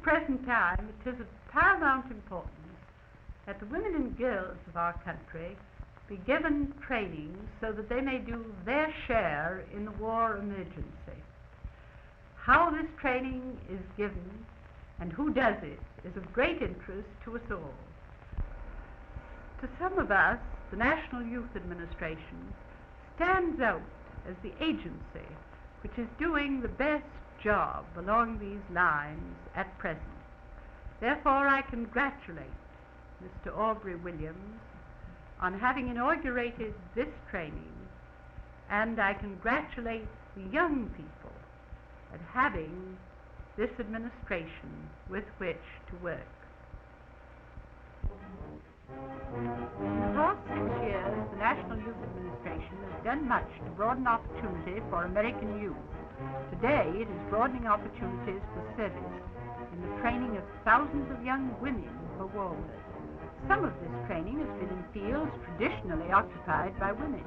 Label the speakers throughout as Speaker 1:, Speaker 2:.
Speaker 1: present time, it is of paramount importance that the women and girls of our country be given training so that they may do their share in the war emergency. How this training is given and who does it is of great interest to us all. To some of us, the National Youth Administration stands out as the agency which is doing the best job along these lines at present. Therefore, I congratulate Mr. Aubrey Williams on having inaugurated this training, and I congratulate the young people at having this administration with which to work. In the past 6 years, the National Youth Administration has done much to broaden opportunity for American youth. Today, it is broadening opportunities for service in the training of thousands of young women for war work. Some of this training has been in fields traditionally occupied by women.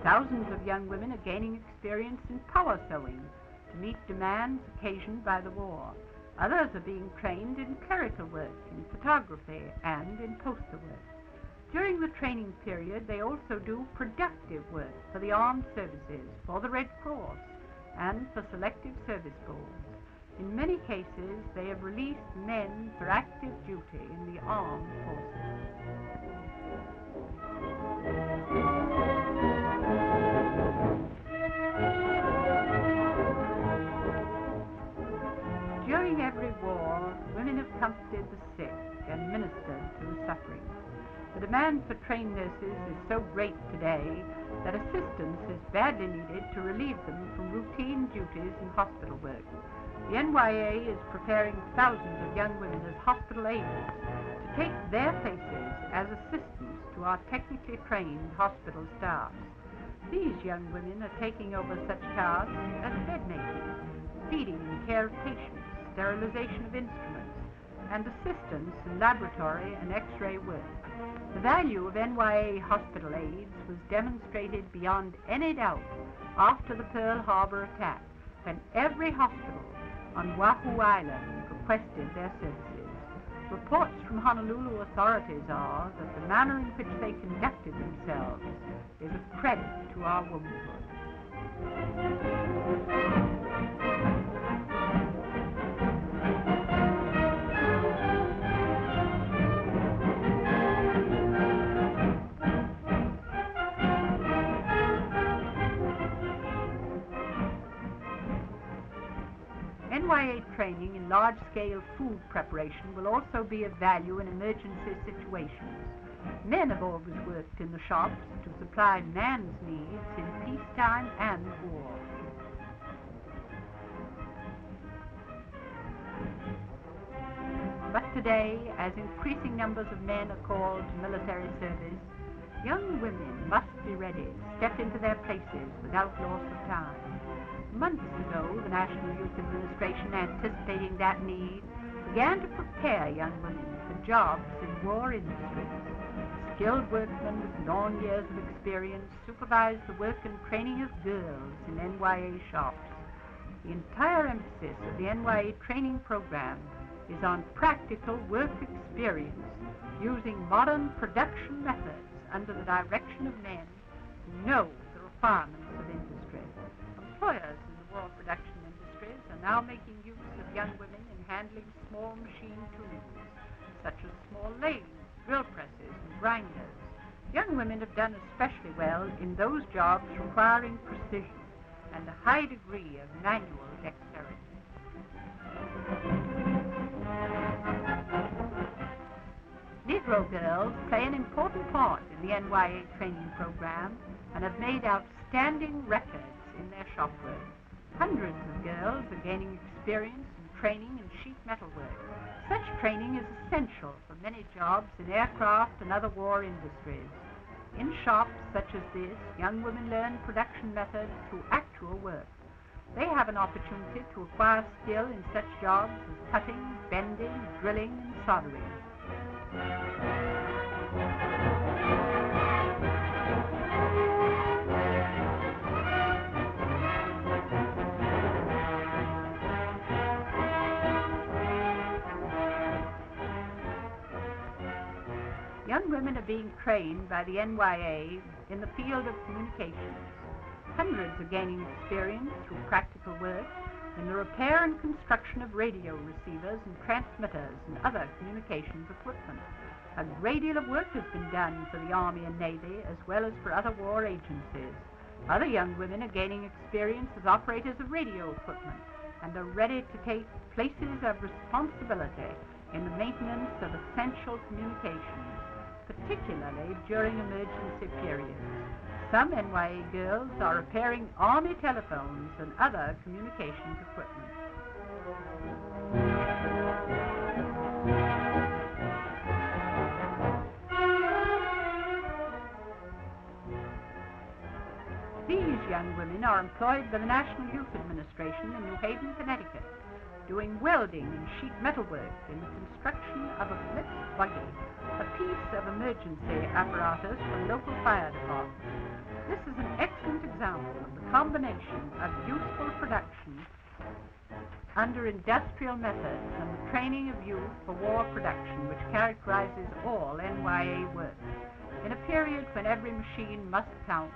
Speaker 1: Thousands of young women are gaining experience in power sewing to meet demands occasioned by the war. Others are being trained in clerical work, in photography, and in poster work. During the training period, they also do productive work for the armed services, for the Red Cross, and for selective service goals. In many cases, they have released men for active duty in the armed forces. During every war, women have comforted the sick and ministered to the suffering. The demand for trained nurses is so great today that assistance is badly needed to relieve them from routine duties and hospital work. The NYA is preparing thousands of young women as hospital aides to take their places as assistants to our technically trained hospital staff. These young women are taking over such tasks as bed making, feeding and care of patients, sterilization of instruments, and assistance in laboratory and X-ray work. The value of NYA hospital aides was demonstrated beyond any doubt after the Pearl Harbor attack, when every hospital on Oahu Island requested their services. Reports from Honolulu authorities are that the manner in which they conducted themselves is a credit to our womanhood. NYA training in large-scale food preparation will also be of value in emergency situations. Men have always worked in the shops to supply man's needs in peacetime and war. But today, as increasing numbers of men are called to military service, young women must be ready to step into their places without loss of time. Months ago, the National Youth Administration, anticipating that need, began to prepare young women for jobs in war industries. Skilled workmen with long years of experience supervise the work and training of girls in NYA shops. The entire emphasis of the NYA training program is on practical work experience using modern production methods under the direction of men who know the requirements of industry. Employers in the war production industries are now making use of young women in handling small machine tools, such as small lathes, drill presses, and grinders. Young women have done especially well in those jobs requiring precision and a high degree of manual dexterity. Negro girls play an important part in the NYA training program and have made outstanding records in their shop work. Hundreds of girls are gaining experience and training in sheet metal work. Such training is essential for many jobs in aircraft and other war industries. In shops such as this, young women learn production methods through actual work. They have an opportunity to acquire skill in such jobs as cutting, bending, drilling, and soldering. young women are being trained by the NYA in the field of communications. Hundreds are gaining experience through practical work in the repair and construction of radio receivers and transmitters and other communications equipment. A great deal of work has been done for the Army and Navy as well as for other war agencies. Other young women are gaining experience as operators of radio equipment and are ready to take places of responsibility in the maintenance of essential communications, particularly during emergency periods. Some NYA girls are repairing Army telephones and other communications equipment. These young women are employed by the National Youth Administration in New Haven, Connecticut, doing welding and sheet metal work in the construction of a Blitz buggy, a piece of emergency apparatus for local fire departments. This is an excellent example of the combination of useful production under industrial methods and the training of youth for war production which characterizes all NYA work. In a period when every machine must count,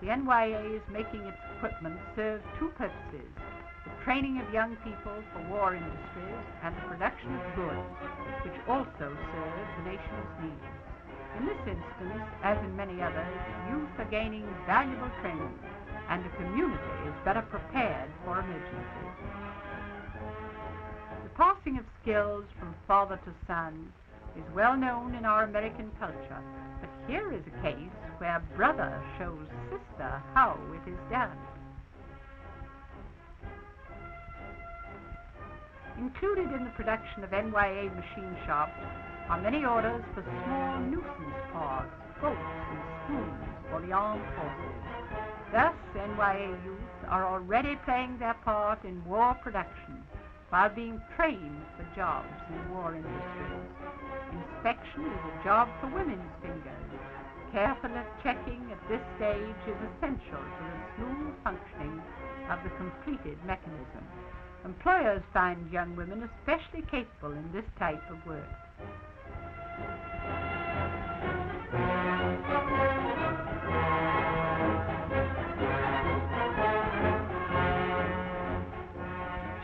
Speaker 1: the NYA is making its equipment serve two purposes: the training of young people for war industries and the production of goods, which also serve the nation's needs. In this instance, as in many others, youth are gaining valuable training, and the community is better prepared for emergencies. The passing of skills from father to son is well known in our American culture, but here is a case where brother shows sister how it is done. Included in the production of NYA machine shops are many orders for small nuisance parts, bolts and screws for the armed forces. Thus, NYA youth are already playing their part in war production while being trained for jobs in war industries. Inspection is a job for women's fingers. Careful checking at this stage is essential to the smooth functioning of the completed mechanism. Employers find young women especially capable in this type of work.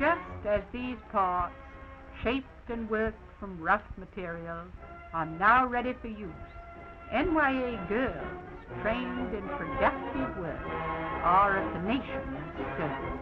Speaker 1: Just as these parts, shaped and worked from rough materials, are now ready for use, NYA girls trained in productive work are at the nation's service.